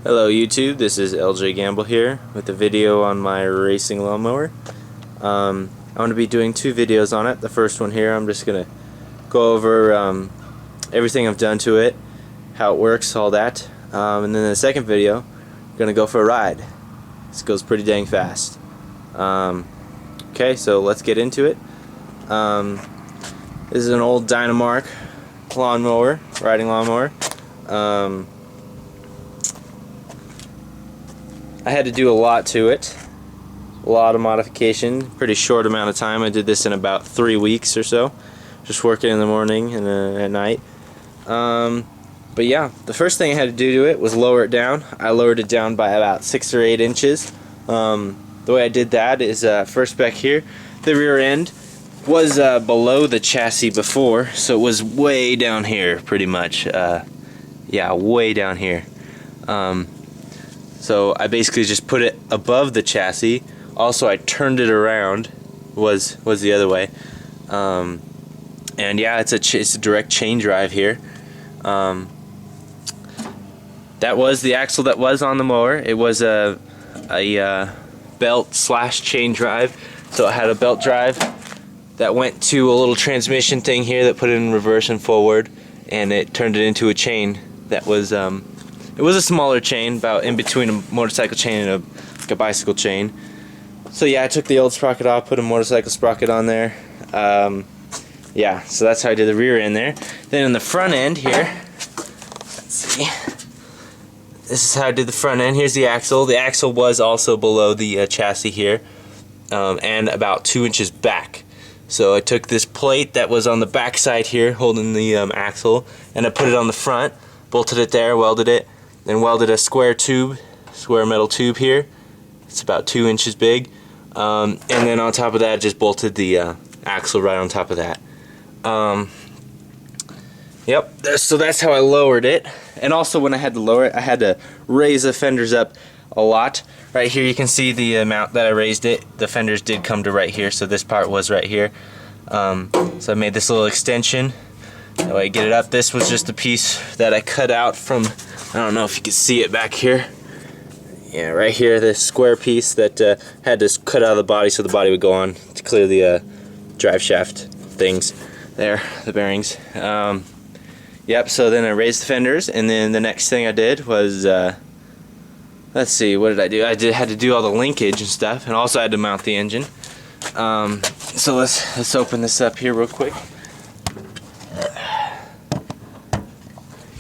Hello YouTube, this is LJ Gamble here with a video on my racing lawnmower. I'm going to be doing two videos on it. The first one here, I'm just going to go over everything I've done to it, how it works, all that. And then the second video, I'm going to go for a ride. This goes pretty dang fast. Okay, so let's get into it. This is an old Dynamark lawnmower, riding lawnmower. I had to do a lot to it, a lot of modification, pretty short amount of time. I did this in about 3 weeks or so, just working in the morning and at night. But yeah, the first thing I had to do to it was lower it down. I lowered it down by about 6 or 8 inches. The way I did that is first back here, the rear end was below the chassis before, so it was way down here pretty much. Yeah, way down here. So I basically just put it above the chassis. Also, I turned it around. Was the other way. And yeah, it's a direct chain drive here. That was the axle that was on the mower. It was a belt / chain drive. So it had a belt drive that went to a little transmission thing here that put it in reverse and forward, and it turned it into a chain that was it was a smaller chain, about in between a motorcycle chain and a bicycle chain. So yeah, I took the old sprocket off, put a motorcycle sprocket on there. Yeah, so that's how I did the rear end there. Then in the front end here, let's see. This is how I did the front end. Here's the axle. The axle was also below the chassis here, and about 2 inches back. So I took this plate that was on the back side here, holding the axle, and I put it on the front, bolted it there, welded it, then welded a square metal tube here. It's about 2 inches big, and then on top of that, just bolted the axle right on top of that. Yep. So that's how I lowered it. And also, when I had to lower it, I had to raise the fenders up a lot. Right here, you can see the amount that I raised it. The fenders did come to right here, so this part was right here. So I made this little extension. That way I get it up. This was just a piece that I cut out from, I don't know if you can see it back here. Yeah, right here, this square piece that had to cut out of the body so the body would go on to clear the drive shaft things there, the bearings. Yep, so then I raised the fenders, and then the next thing I did was, let's see, what did I do? I had to do all the linkage and stuff, and also I had to mount the engine. So let's open this up here real quick.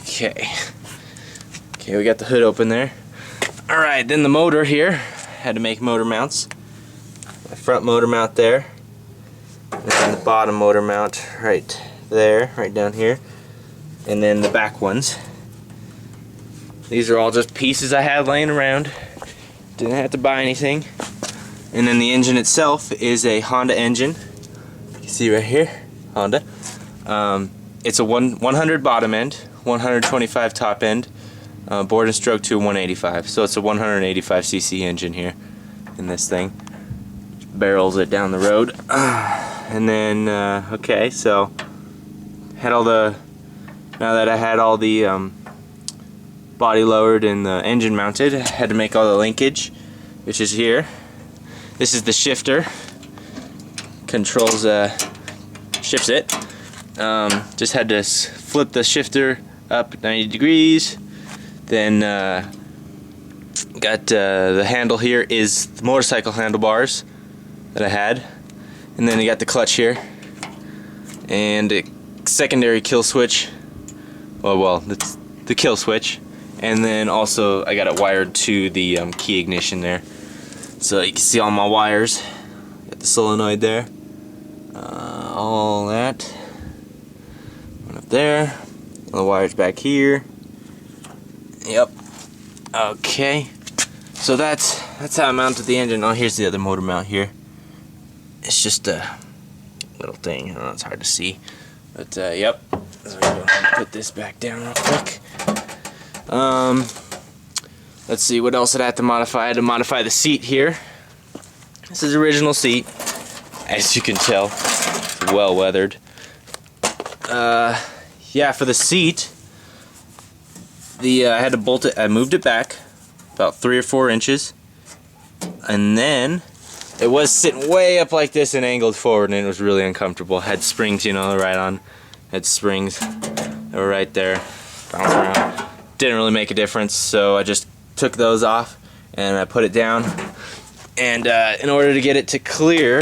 Okay, we got the hood open there. Alright, then the motor here. Had to make motor mounts. The front motor mount there. And then the bottom motor mount right there, right down here. And then the back ones. These are all just pieces I had laying around. Didn't have to buy anything. And then the engine itself is a Honda engine. You can see right here, Honda. It's a 100 bottom end, 125 top end, board and stroke to 185. So it's a 185cc engine here in this thing. Barrels it down the road. And then, okay, so had all the, now that I had all the body lowered and the engine mounted, I had to make all the linkage, which is here. This is the shifter. Controls, shifts it. Just had to flip the shifter up 90 degrees. Then got the handle here is the motorcycle handlebars that I had. And then you got the clutch here. And a secondary kill switch. Well, it's the kill switch. And then also I got it wired to the key ignition there. So you can see all my wires. Got the solenoid there. All that. One up there. All the wires back here. Yep. Okay. So that's how I mounted the engine. Oh, here's the other motor mount here. It's just a little thing. I don't know, it's hard to see. But yep. So we're gonna put this back down real quick. Let's see, what else did I have to modify? I had to modify the seat here. This is the original seat. As you can tell, it's well weathered. Yeah, for the seat, I had to bolt it. I moved it back, about 3 or 4 inches. And then it was sitting way up like this and angled forward, and it was really uncomfortable. Had springs, you know, right on. Had springs. They were right there. Bounce around. Didn't really make a difference, so I just took those off and I put it down. And in order to get it to clear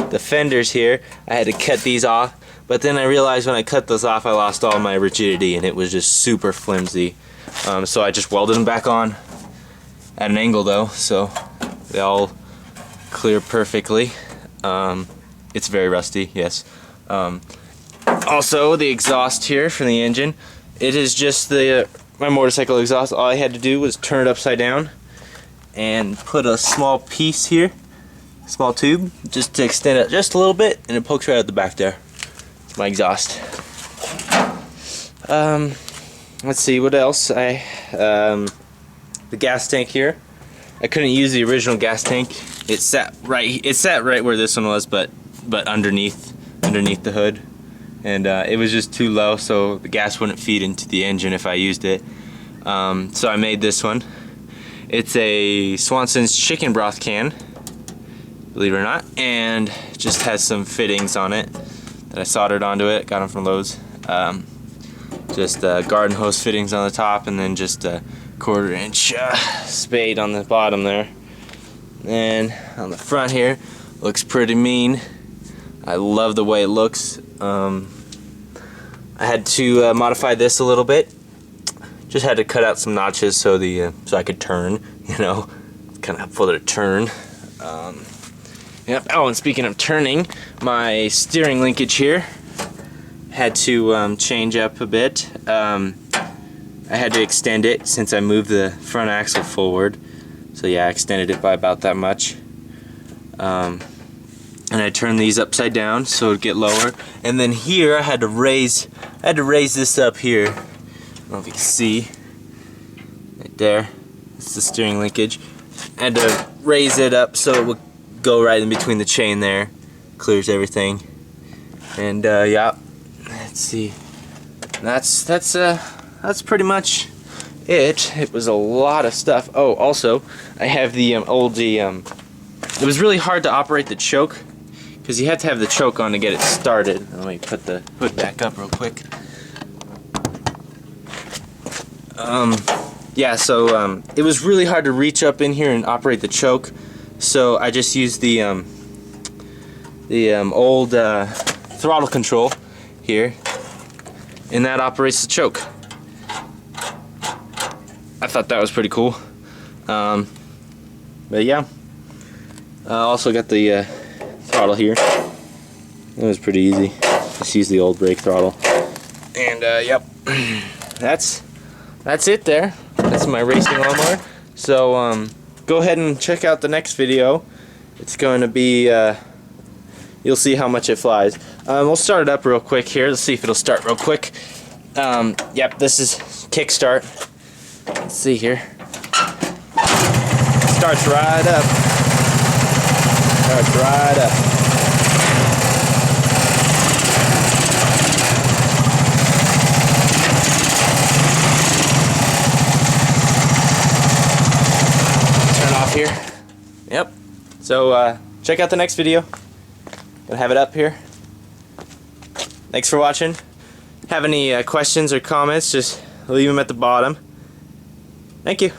the fenders here, I had to cut these off. But then I realized when I cut those off, I lost all my rigidity, and it was just super flimsy. So I just welded them back on at an angle though, so they all clear perfectly. It's very rusty, yes. Also, the exhaust here from the engine, it is just the my motorcycle exhaust. All I had to do was turn it upside down and put a small piece here, small tube, just to extend it just a little bit, and it pokes right out the back there. It's my exhaust. Let's see what else. The gas tank here. I couldn't use the original gas tank. It sat right where this one was, but underneath the hood, and it was just too low, so the gas wouldn't feed into the engine if I used it. So I made this one. It's a Swanson's chicken broth can, believe it or not, and it just has some fittings on it that I soldered onto it. Got them from Lowe's. Just garden hose fittings on the top, and then just a 1/4 inch spade on the bottom there. And on the front here, looks pretty mean. I love the way it looks. I had to modify this a little bit. Just had to cut out some notches so so I could turn. You know, it's kind of helpful to turn. Yep. Oh, and speaking of turning, my steering linkage here had to change up a bit. I had to extend it since I moved the front axle forward. So yeah, I extended it by about that much. And I turned these upside down so it'd get lower. And then here I had to raise this up here. I don't know if you can see. Right there. It's the steering linkage. I had to raise it up so it would go right in between the chain there. Clears everything. And yeah. Let's see. That's pretty much it. It was a lot of stuff. Oh, also, I have the it was really hard to operate the choke because you had to have the choke on to get it started. Let me put the hood back up real quick. Yeah, so it was really hard to reach up in here and operate the choke. So I just used the old throttle control here, and that operates the choke. I thought that was pretty cool. But yeah, I also got the throttle here. It was pretty easy. Just use the old brake throttle. And yep, that's it there. That's my racing lawnmower. So go ahead and check out the next video. It's going to be you'll see how much it flies. We'll start it up real quick here. Let's see if it'll start real quick. Yep, this is kickstart. Let's see here. Starts right up. Starts right up. Turn off here. Yep. So check out the next video. Gonna have it up here. Thanks for watching. Have any questions or comments, just leave them at the bottom. Thank you.